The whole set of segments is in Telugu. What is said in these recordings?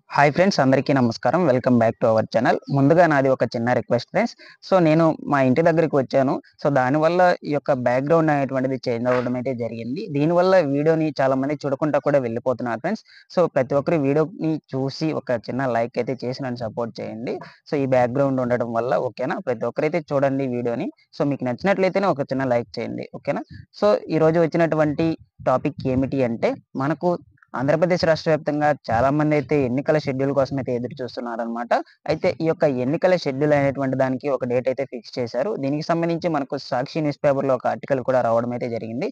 హాయ్ ఫ్రెండ్స్, అందరికీ నమస్కారం. Welcome back to our channel. ముందుగా నాది ఒక చిన్న రిక్వెస్ట్ ఫ్రెండ్స్. నేను మా ఇంటి దగ్గరికి వచ్చాను. దానివల్ల ఈ యొక్క బ్యాక్‌గ్రౌండ్ అనేటువంటిది చేంజ్ అవ్వడం అయితే జరిగింది. దీనివల్ల వీడియోని చాలామంది చూడకుండా కూడా వెళ్ళిపోతున్నారు ఫ్రెండ్స్. ప్రతి ఒక్కరు వీడియోని చూసి ఒక చిన్న లైక్ అయితే చేసి నన్ను సపోర్ట్ చేయండి. ఈ బ్యాక్‌గ్రౌండ్ ఉండడం వల్ల ఓకేనా? ప్రతి ఒక్కరైతే చూడండి వీడియోని. మీకు నచ్చినట్లయితేనే ఒక చిన్న లైక్ చేయండి. ఓకేనా? ఈరోజు వచ్చినటువంటి టాపిక్ ఏమిటి అంటే మనకు ఆంధ్రప్రదేశ్ రాష్ట్ర వ్యాప్తంగా చాలామంది అయితే ఎన్నికల షెడ్యూల్ కోసం అయితే ఎదురు చూస్తున్నారనమాట. అయితే ఈ యొక్క ఎన్నికల షెడ్యూల్ అనేటువంటి దానికి ఒక డేట్ అయితే ఫిక్స్ చేశారు. దీనికి సంబంధించి మనకు సాక్షి న్యూస్ పేపర్‌లో ఒక ఆర్టికల్ కూడా రావడం అయితే జరిగింది.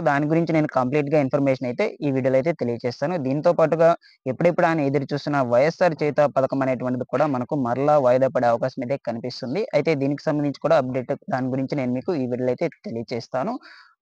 దాని గురించి నేను కంప్లీట్‌గా ఇన్ఫర్మేషన్ అయితే ఈ వీడియోలో అయితే తెలియజేస్తాను. దీంతో పాటుగా ఎప్పుడెప్పుడా అని ఎదురు చూస్తున్న వైఎస్ఆర్ చేయూత పథకం అనేటువంటిది కూడా మనకు మరలా వాయిదా పడే అవకాశం అయితే కనిపిస్తుంది. అయితే దీనికి సంబంధించి కూడా అప్డేట్ దాని గురించి నేను మీకు ఈ వీడియోలో అయితే తెలియజేస్తాను.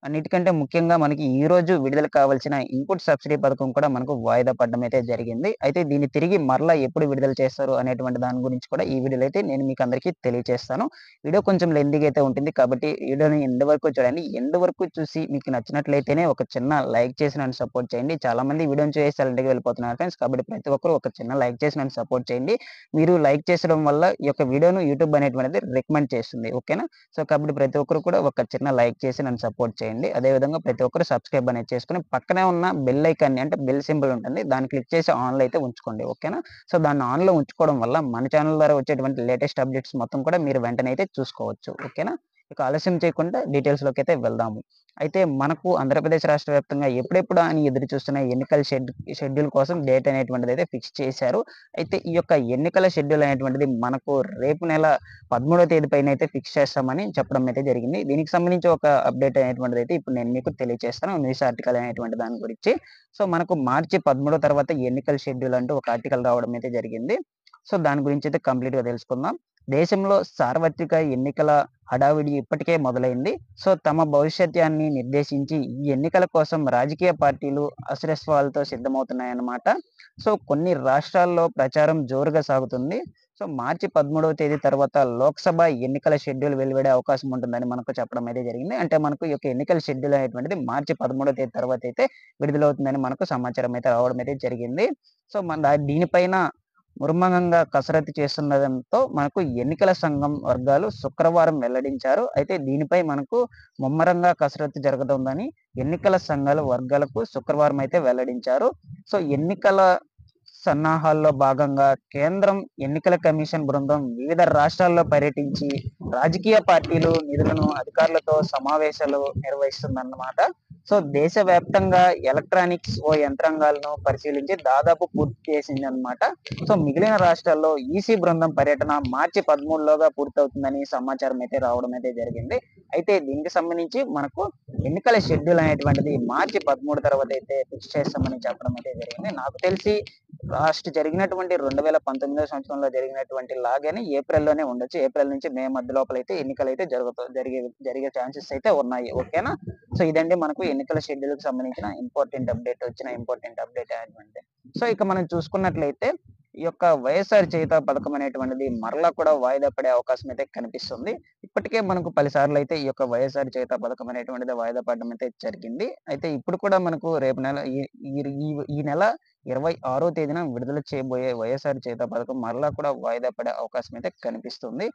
అన్నిటికంటే ముఖ్యంగా మనకి ఈరోజు విడుదల కావాల్సిన ఇన్‌పుట్ సబ్సిడీ పథకం కూడా మనకు వాయిదా పడడం అయితే జరిగింది. అయితే దీన్ని తిరిగి మరలా ఎప్పుడు విడుదల చేస్తారు అనేటువంటి దాని గురించి కూడా ఈ వీడియోలో అయితే నేను మీకు అందరికీ తెలియజేస్తాను. వీడియో కొంచెం లెంతీగా అయితే ఉంటుంది కాబట్టి వీడియోని ఎండ్ వరకు చూడండి. ఎండ్ వరకు చూసి మీకు నచ్చినట్లయితేనే ఒక చిన్న లైక్ చేసి నన్ను సపోర్ట్ చేయండి. చాలామంది వీడియోని చూసి సైలెంట్‌గా వెళ్ళిపోతున్నారు ఫ్రెండ్స్. కాబట్టి ప్రతి ఒక్కరు ఒక చిన్న లైక్ చేసి నన్ను సపోర్ట్ చేయండి. మీరు లైక్ చేసడం వల్ల ఈ యొక్క వీడియోను యూట్యూబ్ అనేటువంటిది రికమెండ్ చేస్తుంది. ఓకేనా? కాబట్టి ప్రతి ఒక్కరు కూడా ఒక చిన్న లైక్ చేసి నన్ను సపోర్ట్ చేయండి. అదే విధంగా ప్రతి ఒక్కరు సబ్స్క్రైబ్ అనేది చేసుకొని పక్కనే ఉన్న బెల్ ఐకాన్‌ని అంటే బెల్ సింబల్ ఉంటుంది. దాన్ని క్లిక్ చేసి ఆన్‌లో అయితే ఉంచుకోండి. ఓకేనా? దాన్ని ఆన్‌లో ఉంచుకోవడం వల్ల మన ఛానల్ ద్వారా వచ్చేటువంటి లేటెస్ట్ అప్డేట్స్ మొత్తం కూడా మీరు వెంటనే అయితే చూసుకోవచ్చు. ఓకేనా? ఇక ఆలస్యం చేయకుండా డీటెయిల్స్‌లోకి అయితే వెళ్దాము. అయితే మనకు ఆంధ్రప్రదేశ్ రాష్ట్ర వ్యాప్తంగా ఎప్పుడెప్పుడా అని ఎదురు చూస్తున్న ఎన్నికల షెడ్యూల్ కోసం డేట్ అనేటువంటిది అయితే ఫిక్స్ చేశారు. అయితే ఈ యొక్క ఎన్నికల షెడ్యూల్ అనేటువంటిది మనకు రేపు నెల 13వ తేదీ పైనైతే ఫిక్స్ చేస్తామని చెప్పడం అయితే జరిగింది. దీనికి సంబంధించి ఒక అప్డేట్ అనేటువంటిదైతే ఇప్పుడు నేను మీకు తెలియజేస్తాను. న్యూస్ ఆర్టికల్ అనేటువంటి దాని గురించి. మనకు మార్చి 13 తర్వాత ఎన్నికల షెడ్యూల్ అంటూ ఒక ఆర్టికల్ రావడం అయితే జరిగింది. దాని గురించి అయితే కంప్లీట్‌గా తెలుసుకుందాం. దేశంలో సార్వత్రిక ఎన్నికల హడావిడి ఇప్పటికే మొదలైంది. తమ భవిష్యత్యాన్ని నిర్దేశించి ఈ ఎన్నికల కోసం రాజకీయ పార్టీలు అశ్రస్వాలతో సిద్ధమవుతున్నాయన్నమాట. కొన్ని రాష్ట్రాల్లో ప్రచారం జోరుగా సాగుతుంది. మార్చి 13వ తేదీ తర్వాత లోక్‌సభ ఎన్నికల షెడ్యూల్ వెలువడే అవకాశం ఉంటుందని మనకు చెప్పడం అయితే జరిగింది. అంటే మనకు ఈ యొక్క ఎన్నికల షెడ్యూల్ అనేటువంటిది మార్చి 13వ తేదీ తర్వాత అయితే విడుదలవుతుందని మనకు సమాచారం అయితే రావడం అయితే జరిగింది. దీనిపైన ముమ్మరంగా కసరత్తు చేస్తుండడంతో మనకు ఎన్నికల సంఘం వర్గాలు శుక్రవారం వెల్లడించారు. అయితే దీనిపై మనకు ముమ్మరంగా కసరత్తు జరుగుతుందని ఎన్నికల సంఘాల వర్గాలకు శుక్రవారం అయితే వెల్లడించారు. ఎన్నికల సన్నాహాల్లో భాగంగా కేంద్రం ఎన్నికల కమిషన్ బృందం వివిధ రాష్ట్రాల్లో పర్యటించి రాజకీయ పార్టీలు నిధులను అధికారులతో సమావేశాలు నిర్వహిస్తుందన్నమాట. దేశవ్యాప్తంగా ఎలక్ట్రానిక్స్ యంత్రాంగాలను పరిశీలించి దాదాపు పూర్తి చేసిందన్నమాట. మిగిలిన రాష్ట్రాల్లో ఈసీ బృందం పర్యటన మార్చి 13లోగా పూర్తవుతుందని సమాచారం అయితే రావడం అయితే జరిగింది. అయితే దీనికి సంబంధించి మనకు ఎన్నికల షెడ్యూల్ అనేటువంటిది మార్చి 13 తర్వాత అయితే ఫిక్స్ చేస్తామని చెప్పడం అయితే జరిగింది. నాకు తెలిసి జరిగినటువంటి 2019 సంవత్సరంలో జరిగినటువంటి లాగానే ఏప్రిల్‌లోనే ఉండొచ్చు. ఏప్రిల్ నుంచి మే మధ్య లోపలైతే ఎన్నికలైతే జరిగే ఛాన్సెస్ అయితే ఉన్నాయి. ఓకేనా? ఇదండి మనకు ఎన్నికల షెడ్యూల్‌కి సంబంధించిన ఇంపార్టెంట్ అప్డేట్ అనేటువంటిది. ఇక మనం చూసుకున్నట్లయితే ఈ యొక్క వైఎస్ఆర్ చేయూత పథకం అనేటువంటిది మరలా కూడా వాయిదా పడే అవకాశం అయితే కనిపిస్తుంది. ఇప్పటికే మనకు 10 సార్లు అయితే ఈ యొక్క వైఎస్ఆర్ చేయూత పథకం అనేటువంటిది వాయిదా పడడం అయితే జరిగింది. అయితే ఇప్పుడు కూడా మనకు రేపు నెల ఈ ఈ ఈ ఈ నెల 26వ తేదీన విడుదల చేయబోయే వైఎస్ఆర్ చేయూత పథకం మరలా కూడా వాయిదా పడే అవకాశం అయితే కనిపిస్తుంది.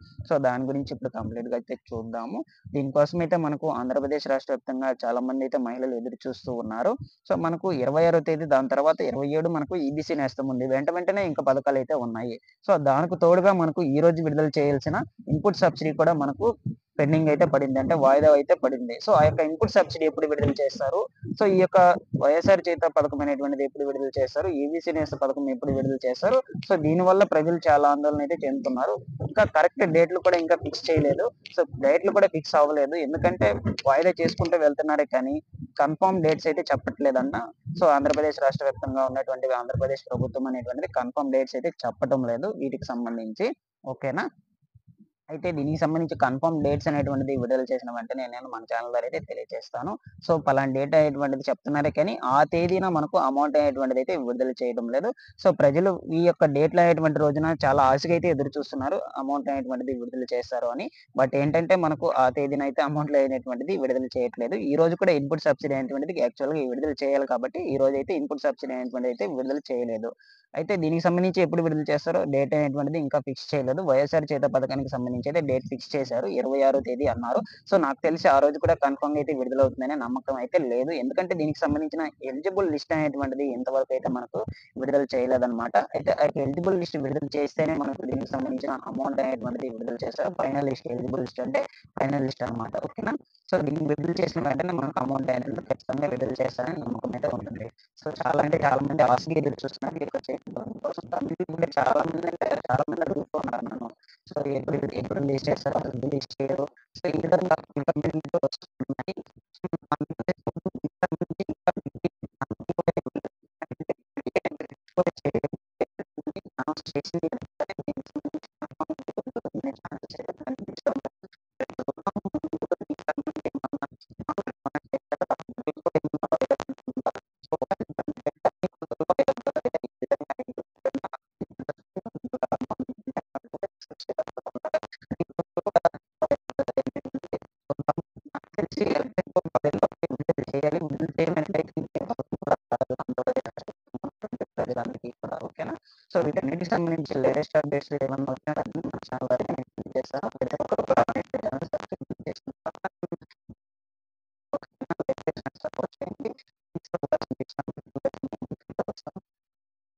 దాని గురించి ఇప్పుడు కంప్లీట్‌గా అయితే చూద్దాము. దీనికోసం అయితే మనకు ఆంధ్రప్రదేశ్ రాష్ట్ర వ్యాప్తంగా చాలా మంది అయితే మహిళలు ఎదురు చూస్తూ ఉన్నారు. మనకు 26వ తేదీ దాని తర్వాత 27 మనకు ఈబీసీ నేస్తం ఉంది. వెంటనే ఇంకా పథకాలైతే ఉన్నాయి. దానికి తోడుగా మనకు ఈ రోజు విడుదల చేయాల్సిన ఇన్‌పుట్ సబ్సిడీ కూడా మనకు పెండింగ్ అయితే పడింది. అంటే వాయిదా అయితే పడింది. ఆ యొక్క ఇన్‌పుట్ సబ్సిడీ ఎప్పుడు విడుదల చేస్తారు? ఈ యొక్క వైఎస్ఆర్ చేయూత పథకం అనేటువంటిది ఎప్పుడు విడుదల చేస్తారు? ఈబీసీ నేస్తం పథకం ఎప్పుడు విడుదల చేస్తారు? దీనివల్ల ప్రజలు చాలా ఆందోళన అయితే చెందుతున్నారు. ఇంకా కరెక్ట్ డేట్‌లు కూడా ఇంకా ఫిక్స్ చేయలేదు. డేట్‌లు కూడా ఫిక్స్ అవ్వలేదు. ఎందుకంటే వాయిదా చేసుకుంటూ వెళ్తున్నారే కానీ కన్ఫర్మ్ డేట్స్ అయితే చెప్పట్లేదంట. ఆంధ్రప్రదేశ్ రాష్ట్ర వ్యాప్తంగా ఉన్నటువంటి ఆంధ్రప్రదేశ్ ప్రభుత్వం అనేటువంటిది కన్ఫర్మ్ డేట్స్ అయితే చెప్పటం లేదు వీటికి సంబంధించి. ఓకేనా? అయితే దీనికి సంబంధించి కన్ఫర్మ్ డేట్స్ అనేటువంటిది విడుదల చేసిన వెంటనే నేను మన ఛానల్ ద్వారా అయితే తెలియజేస్తాను. సో, పలానా డేట్ అనేటువంటిది చెప్తున్నారే కానీ, ఆ తేదీన మనకు అమౌంట్ అనేటువంటిదైతే విడుదల చేయడం లేదు. సో, ప్రజలు ఈ యొక్క డేట్‌లు అనేటువంటి రోజున చాలా ఆశగా అయితే ఎదురు చూస్తున్నారు. అమౌంట్ అనేటువంటిది విడుదల చేస్తారు అని. బట్ ఏంటంటే మనకు ఆ తేదీన అయితే అమౌంట్‌లు అనేటువంటిది విడుదల చేయట్లేదు. ఈ రోజు కూడా ఇన్‌పుట్ సబ్సిడీ అనేటువంటిది యాక్చువల్‌గా విడుదల చేయాలి కాబట్టి, ఈ రోజైతే ఇన్‌పుట్ సబ్సిడీ అనేటువంటిది అయితే విడుదల చేయలేదు. అయితే దీనికి సంబంధించి ఎప్పుడు విడుదల చేస్తారో డేట్ అనేటువంటిది ఇంకా ఫిక్స్ చేయలేదు. వైఎస్ఆర్ చేయూత పథకానికి సంబంధించి అయితే డేట్ ఫిక్స్ చేశారు. 26 తేదీ అన్నారు. సో, నాకు తెలిసి ఆ రోజు కూడా కన్ఫర్మ్‌గా అయితే విడుదలవుతుందనే నమ్మకం అయితే లేదు. ఎందుకంటే దీనికి సంబంధించిన ఎలిజిబుల్ లిస్ట్ అనేటువంటిది ఇంతవరకు అయితే మనకు విడుదల చేయలేదన్నమాట. అయితే ఆ ఎలిజిబుల్ లిస్ట్ విడుదల చేస్తేనే మనకు దీనికి సంబంధించిన అమౌంట్ అనేటువంటిది విడుదల చేస్తారు. ఫైనల్ లిస్ట్ ఎలిజిబుల్ లిస్ట్ అంటే ఫైనల్ లిస్ట్ అన్నమాట. ఓకేనా? సో, దీన్ని విడుదల చేసిన వెంటనే మనకు అమౌంట్ అనేది ఖచ్చితంగా విడుదల చేస్తారని నమ్మకం అయితే ఉంటుంది. సో, చాలా అంటే చాలా మంది ఆశగా ఎదురు చూస్తున్నారు. ఈ యొక్క చేతి కోసం. కంపెనీలు చాలా మంది అంటే చాలా మంది అడుగుతూ ఉన్నారు నన్ను. సో, ఎప్పుడు ఎప్పుడు రిలీజ్ చేస్తారు? అసలు రిలీజ్ చేయరు. సో, ఈ విధంగా కంపెనీలు వస్తున్నాయి. అనౌన్స్ చేసింది తెలిసి చేయాలి. విడుదల చేయనట్లయితే ప్రజలందరికీ కూడా ఓకేనా? సో, వీటన్నిటికి సంబంధించి లేటెస్ట్ అప్డేట్స్ ఏమన్నా వచ్చినా మన ఛానల్ ద్వారా నేను తెలియజేస్తాను. ప్రతి ఒక్క